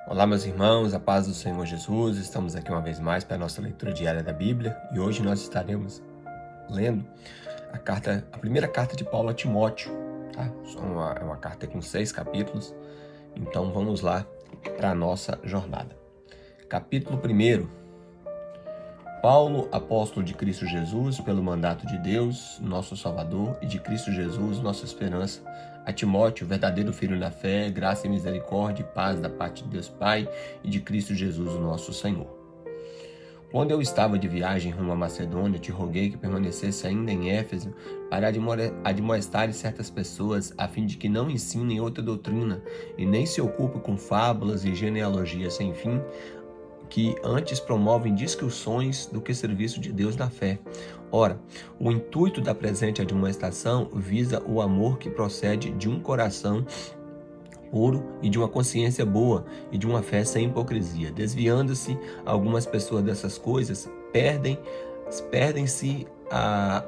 Olá, meus irmãos, a paz do Senhor Jesus. Estamos aqui uma vez mais para a nossa leitura diária da Bíblia e hoje nós estaremos lendo a primeira carta de Paulo a Timóteo. Tá? É uma carta com 6 capítulos, então vamos lá para a nossa jornada. Capítulo 1. Paulo, apóstolo de Cristo Jesus, pelo mandato de Deus, nosso Salvador, e de Cristo Jesus, nossa esperança, a Timóteo, verdadeiro filho na fé, graça e misericórdia e paz da parte de Deus Pai e de Cristo Jesus, o nosso Senhor. Quando eu estava de viagem rumo à Macedônia, te roguei que permanecesse ainda em Éfeso para admoestar certas pessoas, a fim de que não ensinem outra doutrina e nem se ocupem com fábulas e genealogias sem fim, que antes promovem discussões do que serviço de Deus na fé. Ora, o intuito da presente admoestação visa o amor que procede de um coração puro e de uma consciência boa e de uma fé sem hipocrisia. Desviando-se algumas pessoas dessas coisas, perdem-se a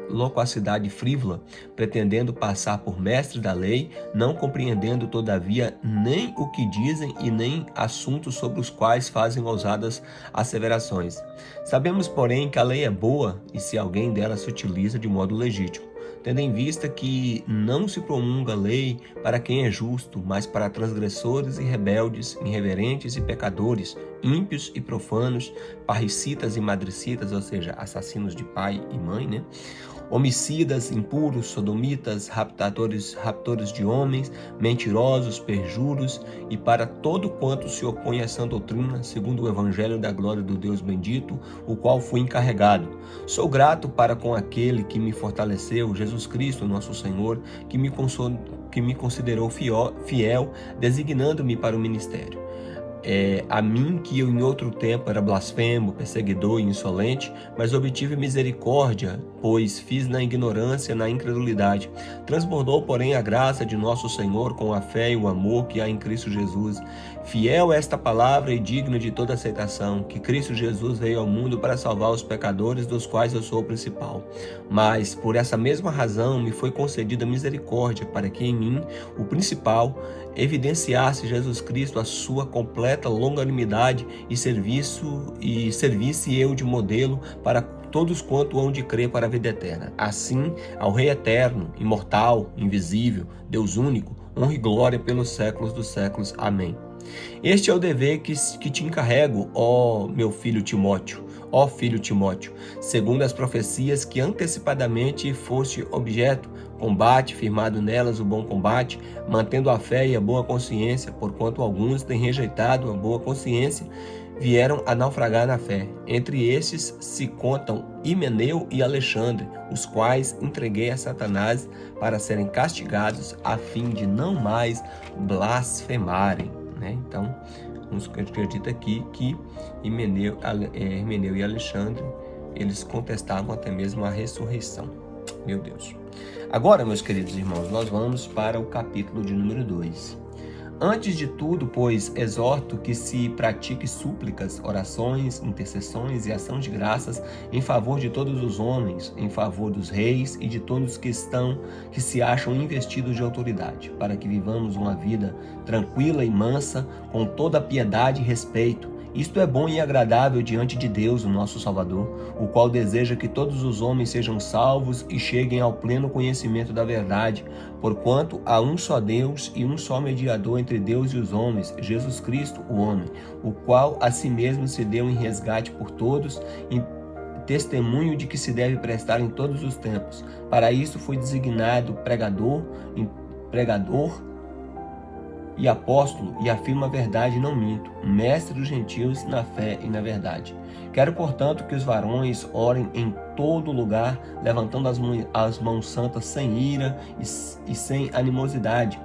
loquacidade frívola, pretendendo passar por mestres da lei, não compreendendo todavia nem o que dizem e nem assuntos sobre os quais fazem ousadas asseverações. Sabemos, porém, que a lei é boa e se alguém dela se utiliza de modo legítimo, tendo em vista que não se promulga a lei para quem é justo, mas para transgressores e rebeldes, irreverentes e pecadores, ímpios e profanos, parricitas e madricitas, ou seja, assassinos de pai e mãe, homicidas, impuros, sodomitas, raptores de homens, mentirosos, perjuros, e para todo quanto se opõe a sã doutrina, segundo o evangelho da glória do Deus bendito, o qual fui encarregado. Sou grato para com aquele que me fortaleceu, Jesus Cristo, nosso Senhor, que me considerou fiel, designando-me para o ministério. A mim, que eu em outro tempo era blasfemo, perseguidor e insolente, mas obtive misericórdia, pois fiz na ignorância, na incredulidade. Transbordou, porém, a graça de nosso Senhor com a fé e o amor que há em Cristo Jesus. Fiel esta palavra e digna de toda aceitação, que Cristo Jesus veio ao mundo para salvar os pecadores, dos quais eu sou o principal. Mas, por essa mesma razão, me foi concedida misericórdia, para que em mim, o principal, evidenciasse Jesus Cristo a sua completa longanimidade e servisse eu de modelo para todos quanto hão de crer para a vida eterna. Assim, ao Rei eterno, imortal, invisível, Deus único, honra e glória pelos séculos dos séculos. Amém. Este é o dever que te encarrego, ó meu filho Timóteo, segundo as profecias que antecipadamente foste objeto, combate, firmado nelas o bom combate, mantendo a fé e a boa consciência, porquanto alguns têm rejeitado a boa consciência, vieram a naufragar na fé. Entre estes se contam Himeneu e Alexandre, os quais entreguei a Satanás para serem castigados, a fim de não mais blasfemarem. Então, nos acredita aqui que Himeneu e Alexandre, eles contestavam até mesmo a ressurreição. Meu Deus. Agora, meus queridos irmãos, nós vamos para o capítulo de número 2. Antes de tudo, pois, exorto que se pratique súplicas, orações, intercessões e ação de graças em favor de todos os homens, em favor dos reis e de todos que se acham investidos de autoridade, para que vivamos uma vida tranquila e mansa, com toda a piedade e respeito. Isto é bom e agradável diante de Deus, o nosso Salvador, o qual deseja que todos os homens sejam salvos e cheguem ao pleno conhecimento da verdade, porquanto há um só Deus e um só mediador entre Deus e os homens, Jesus Cristo, o homem, o qual a si mesmo se deu em resgate por todos, em testemunho de que se deve prestar em todos os tempos. Para isso fui designado pregador e apóstolo, e afirmo a verdade e não minto, mestre dos gentios na fé e na verdade. Quero, portanto, que os varões orem em todo lugar, levantando as mãos santas sem ira e sem animosidade.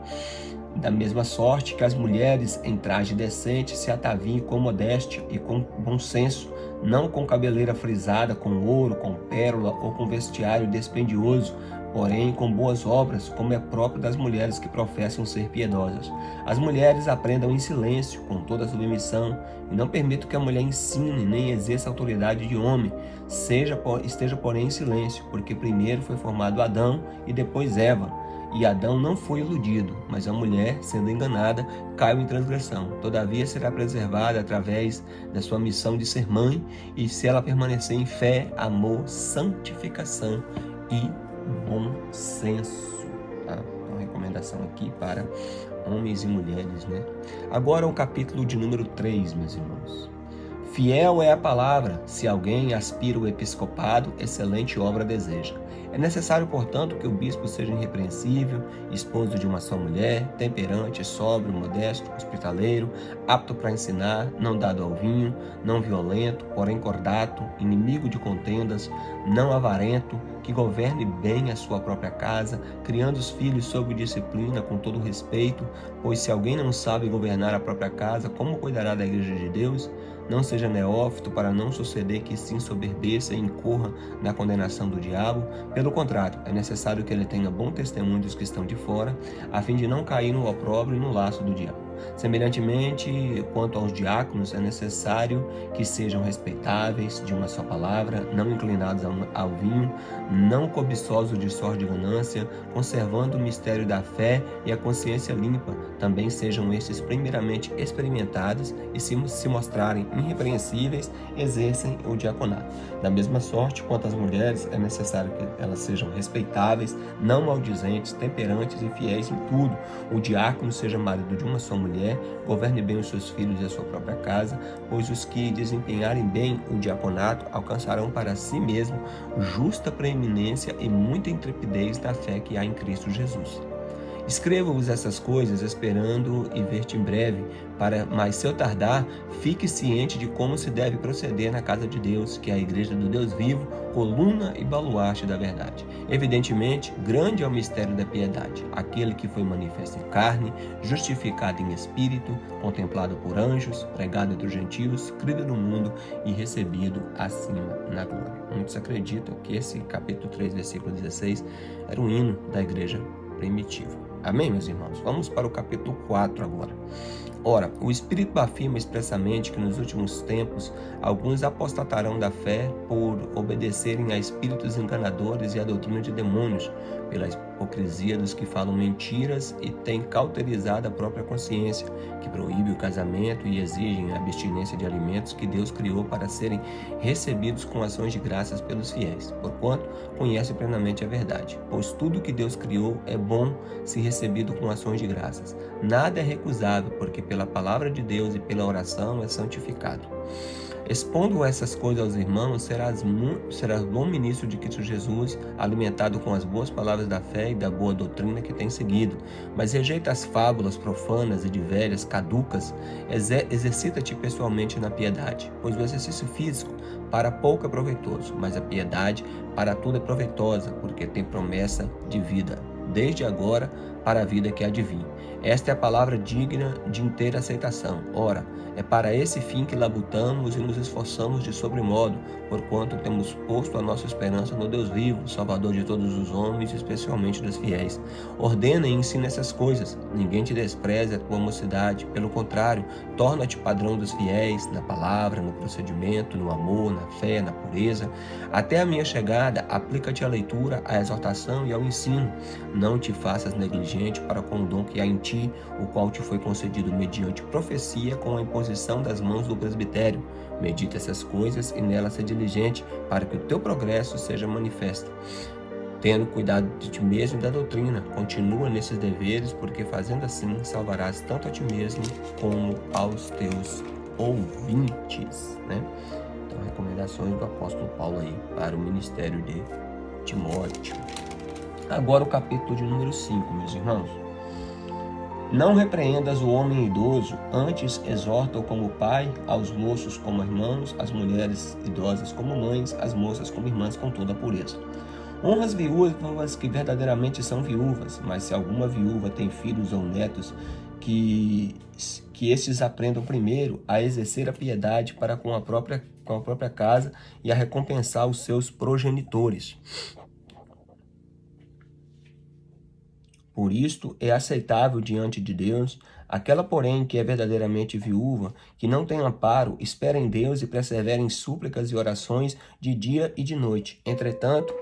Da mesma sorte que as mulheres em traje decente se ataviem com modéstia e com bom senso, não com cabeleira frisada, com ouro, com pérola ou com vestiário dispendioso, porém com boas obras, como é próprio das mulheres que professam ser piedosas. As mulheres aprendam em silêncio, com toda a submissão, e não permito que a mulher ensine nem exerça autoridade de homem. Esteja, porém, em silêncio, porque primeiro foi formado Adão e depois Eva. e Adão não foi iludido, mas a mulher, sendo enganada, caiu em transgressão. Todavia será preservada através da sua missão de ser mãe, e se ela permanecer em fé, amor, santificação e bom senso. Tá? Então, recomendação aqui para homens e mulheres, né? Agora o capítulo de número 3, meus irmãos. Fiel é a palavra, se alguém aspira o episcopado, excelente obra deseja. É necessário, portanto, que o bispo seja irrepreensível, esposo de uma só mulher, temperante, sóbrio, modesto, hospitaleiro, apto para ensinar, não dado ao vinho, não violento, porém cordato, inimigo de contendas, não avarento, que governe bem a sua própria casa, criando os filhos sob disciplina com todo respeito, pois se alguém não sabe governar a própria casa, como cuidará da igreja de Deus? Não seja neófito para não suceder que se ensoberbeça e incorra na condenação do diabo. Pelo contrário, é necessário que ele tenha bom testemunho dos que estão de fora, a fim de não cair no opróbrio e no laço do diabo. Semelhantemente, quanto aos diáconos, é necessário que sejam respeitáveis, de uma só palavra, não inclinados ao vinho, não cobiçosos de sorte de ganância, conservando o mistério da fé e a consciência limpa. Também sejam estes primeiramente experimentados e, se mostrarem irrepreensíveis, exercem o diaconato. Da mesma sorte, quanto às mulheres, é necessário que elas sejam respeitáveis, não maldizentes, temperantes e fiéis em tudo. O diácono seja marido de uma só mulher, governe bem os seus filhos e a sua própria casa, pois os que desempenharem bem o diaconato alcançarão para si mesmo justa preeminência e muita intrepidez da fé que há em Cristo Jesus. Escrevo-vos essas coisas esperando e ver-te em breve, mas se eu tardar, fique ciente de como se deve proceder na casa de Deus, que é a igreja do Deus vivo, coluna e baluarte da verdade. Evidentemente, grande é o mistério da piedade, aquele que foi manifesto em carne, justificado em espírito, contemplado por anjos, pregado entre os gentios, crido no mundo e recebido acima na glória. Muitos acreditam que esse capítulo 3, versículo 16, era um hino da igreja primitiva. Amém, meus irmãos? Vamos para o capítulo 4 agora. Ora, o Espírito afirma expressamente que nos últimos tempos alguns apostatarão da fé por obedecerem a espíritos enganadores e a doutrina de demônios, pela hipocrisia dos que falam mentiras e têm cauterizado a própria consciência, que proíbe o casamento e exigem a abstinência de alimentos que Deus criou para serem recebidos com ações de graças pelos fiéis, porquanto conhece plenamente a verdade. Pois tudo que Deus criou é bom se recebido com ações de graças. Nada é recusável, porque pela palavra de Deus e pela oração é santificado. Expondo essas coisas aos irmãos, serás bom ministro de Cristo Jesus, alimentado com as boas palavras da fé e da boa doutrina que tem seguido. Mas rejeita as fábulas profanas e de velhas, caducas, exercita-te pessoalmente na piedade, pois o exercício físico para pouco é proveitoso, mas a piedade para tudo é proveitosa, porque tem promessa de vida, desde agora para a vida que há de vir. Esta é a palavra digna de inteira aceitação. Ora, é para esse fim que labutamos e nos esforçamos de sobremodo, porquanto temos posto a nossa esperança no Deus vivo, Salvador de todos os homens, especialmente dos fiéis. Ordena e ensina essas coisas. Ninguém te despreze a tua mocidade. Pelo contrário, torna-te padrão dos fiéis, na palavra, no procedimento, no amor, na fé, na pureza. Até a minha chegada, aplica-te à leitura, à exortação e ao ensino. Não te faças negligente para com o dom que há em ti, o qual te foi concedido mediante profecia com a imposição das mãos do presbitério. Medita essas coisas e nelas ser diligente, para que o teu progresso seja manifesto. Tendo cuidado de ti mesmo e da doutrina, continua nesses deveres, porque fazendo assim salvarás tanto a ti mesmo como aos teus ouvintes, né? Então, recomendações do apóstolo Paulo aí para o ministério de Timóteo. Agora o capítulo de número 5, meus irmãos. Não repreendas o homem idoso, antes exorta-o como pai, aos moços como irmãos, as mulheres idosas como mães, as moças como irmãs com toda a pureza. Honra as viúvas que verdadeiramente são viúvas, mas se alguma viúva tem filhos ou netos, que estes aprendam primeiro a exercer a piedade para com a própria casa e a recompensar os seus progenitores. Por isto é aceitável diante de Deus aquela, porém, que é verdadeiramente viúva, que não tem amparo, espera em Deus e persevera em súplicas e orações de dia e de noite. Entretanto,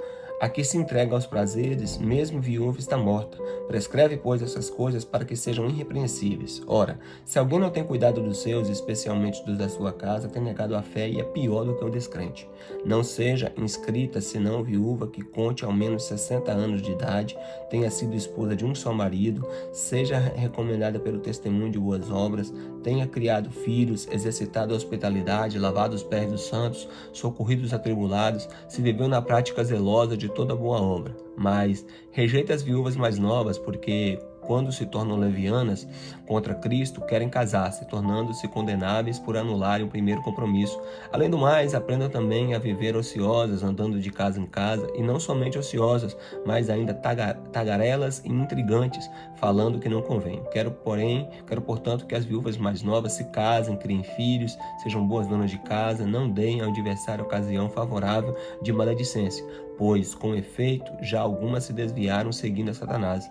A que se entrega aos prazeres, mesmo viúva está morta. Prescreve, pois, essas coisas para que sejam irrepreensíveis. Ora, se alguém não tem cuidado dos seus, especialmente dos da sua casa, tem negado a fé e é pior do que o descrente. Não seja inscrita, senão viúva que conte ao menos 60 anos de idade, tenha sido esposa de um só marido, seja recomendada pelo testemunho de boas obras, tenha criado filhos, exercitado a hospitalidade, lavado os pés dos santos, socorrido os atribulados, se viveu na prática zelosa de toda boa obra. Mas rejeita as viúvas mais novas, porque quando se tornam levianas contra Cristo, querem casar-se, tornando-se condenáveis por anularem o primeiro compromisso. Além do mais, aprendam também a viver ociosas, andando de casa em casa, e não somente ociosas, mas ainda tagarelas e intrigantes, falando o que não convém. Quero, portanto, que as viúvas mais novas se casem, criem filhos, sejam boas donas de casa, não deem ao adversário ocasião favorável de maledicência, pois, com efeito, já algumas se desviaram seguindo a Satanás.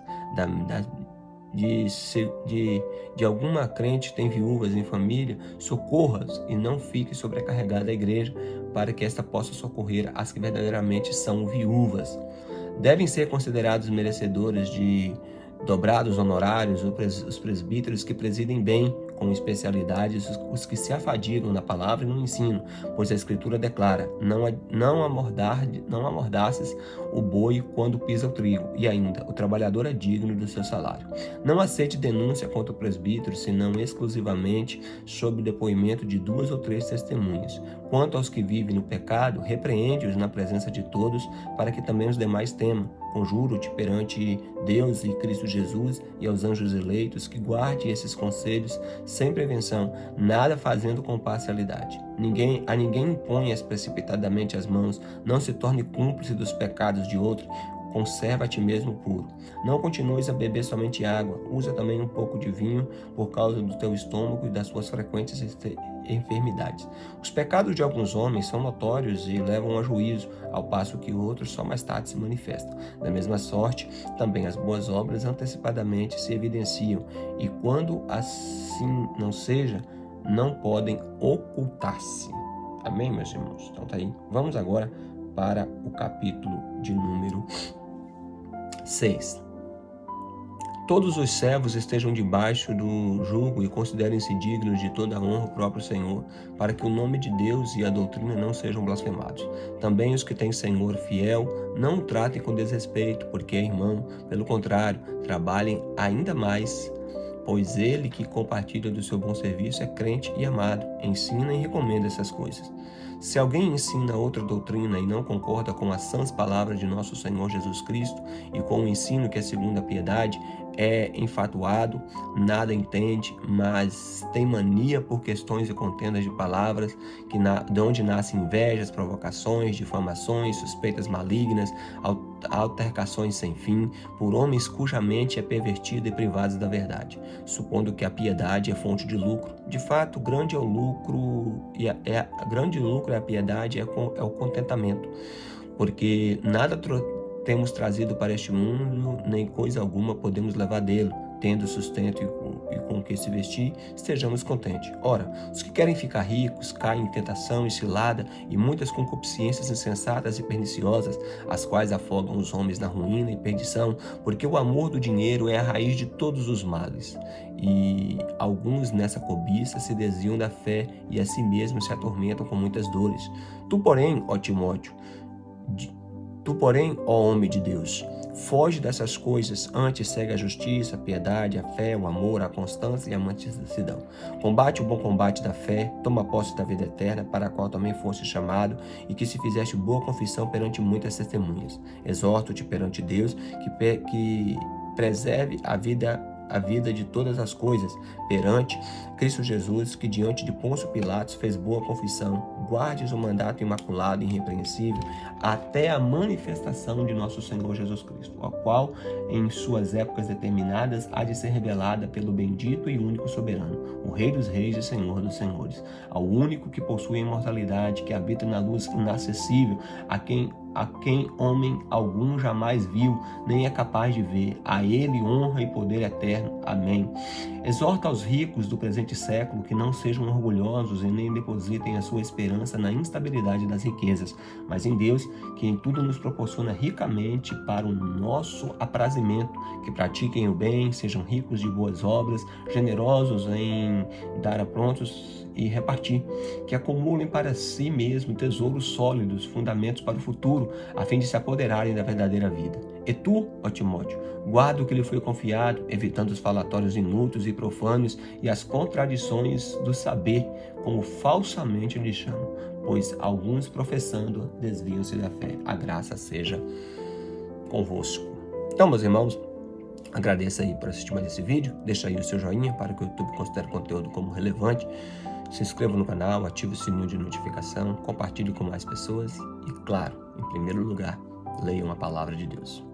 De alguma crente tem viúvas em família, socorra-as e não fique sobrecarregada a igreja, para que esta possa socorrer as que verdadeiramente são viúvas. Devem ser considerados merecedores de dobrados honorários os presbíteros que presidem bem, com especialidade, os que se afadigam na palavra e no ensino, pois a Escritura declara: não amordaces o boi quando pisa o trigo, e ainda, o trabalhador é digno do seu salário. Não aceite denúncia contra o presbítero, senão exclusivamente sob o depoimento de 2 ou 3 testemunhas. Quanto aos que vivem no pecado, repreende-os na presença de todos, para que também os demais temam. Conjuro-te perante Deus e Cristo Jesus e aos anjos eleitos que guarde esses conselhos sem prevenção, nada fazendo com parcialidade. A ninguém imponhas precipitadamente as mãos, não se torne cúmplice dos pecados de outro, conserva a ti mesmo puro. Não continues a beber somente água, usa também um pouco de vinho por causa do teu estômago e das suas frequentes enfermidades. Os pecados de alguns homens são notórios e levam a juízo, ao passo que outros só mais tarde se manifestam. Da mesma sorte, também as boas obras antecipadamente se evidenciam, e quando assim não seja, não podem ocultar-se. Amém, meus irmãos? Então tá aí. Vamos agora para o capítulo de número 6. Todos os servos estejam debaixo do jugo e considerem-se dignos de toda a honra o próprio Senhor, para que o nome de Deus e a doutrina não sejam blasfemados. Também os que têm Senhor fiel, não o tratem com desrespeito, porque é irmão. Pelo contrário, trabalhem ainda mais, pois ele que compartilha do seu bom serviço é crente e amado, ensina e recomenda essas coisas. Se alguém ensina outra doutrina e não concorda com as sãs palavras de nosso Senhor Jesus Cristo e com o ensino que é segundo a piedade, é enfatuado, nada entende, mas tem mania por questões e contendas de palavras, de onde nascem invejas, provocações, difamações, suspeitas malignas, altercações sem fim, por homens cuja mente é pervertida e privados da verdade, supondo que a piedade é fonte de lucro. De fato, grande é o lucro, grande lucro é a piedade, é o contentamento, porque nada temos trazido para este mundo, nem coisa alguma podemos levar dele. Tendo sustento e com o que se vestir, estejamos contentes. Ora, os que querem ficar ricos caem em tentação e cilada e muitas concupiscências insensatas e perniciosas, as quais afogam os homens na ruína e perdição, porque o amor do dinheiro é a raiz de todos os males. E alguns nessa cobiça se desviam da fé e a si mesmos se atormentam com muitas dores. Tu, porém, ó Timóteo, ó homem de Deus, foge dessas coisas, antes segue a justiça, a piedade, a fé, o amor, a constância e a mansidão. Combate o bom combate da fé, toma posse da vida eterna, para a qual também foste chamado, e que se fizeste boa confissão perante muitas testemunhas. Exorto-te perante Deus, que preserve a vida de todas as coisas, perante Cristo Jesus, que diante de Pôncio Pilatos fez boa confissão. Guardes o mandato imaculado e irrepreensível até a manifestação de nosso Senhor Jesus Cristo, a qual, em suas épocas determinadas, há de ser revelada pelo bendito e único soberano, o Rei dos reis e Senhor dos senhores, ao único que possui a imortalidade, que habita na luz inacessível, a quem a quem homem algum jamais viu, nem é capaz de ver. A ele honra e poder eterno. Amém. Exorta aos ricos do presente século que não sejam orgulhosos e nem depositem a sua esperança na instabilidade das riquezas, mas em Deus, que em tudo nos proporciona ricamente para o nosso aprazimento, que pratiquem o bem, sejam ricos de boas obras, generosos em dar a prontos e repartir, que acumulem para si mesmo tesouros sólidos, fundamentos para o futuro, a fim de se apoderarem da verdadeira vida. E tu, ó Timóteo, guarda o que lhe foi confiado, evitando os falatórios inúteis e profanos e as contradições do saber, como falsamente lhe chamam, pois alguns professando desviam-se da fé. A graça seja convosco. Então, meus irmãos, agradeço aí por assistir mais esse vídeo, deixa aí o seu joinha para que o YouTube considere o conteúdo como relevante, se inscreva no canal, ative o sininho de notificação, compartilhe com mais pessoas e, claro, em primeiro lugar, leiam a palavra de Deus.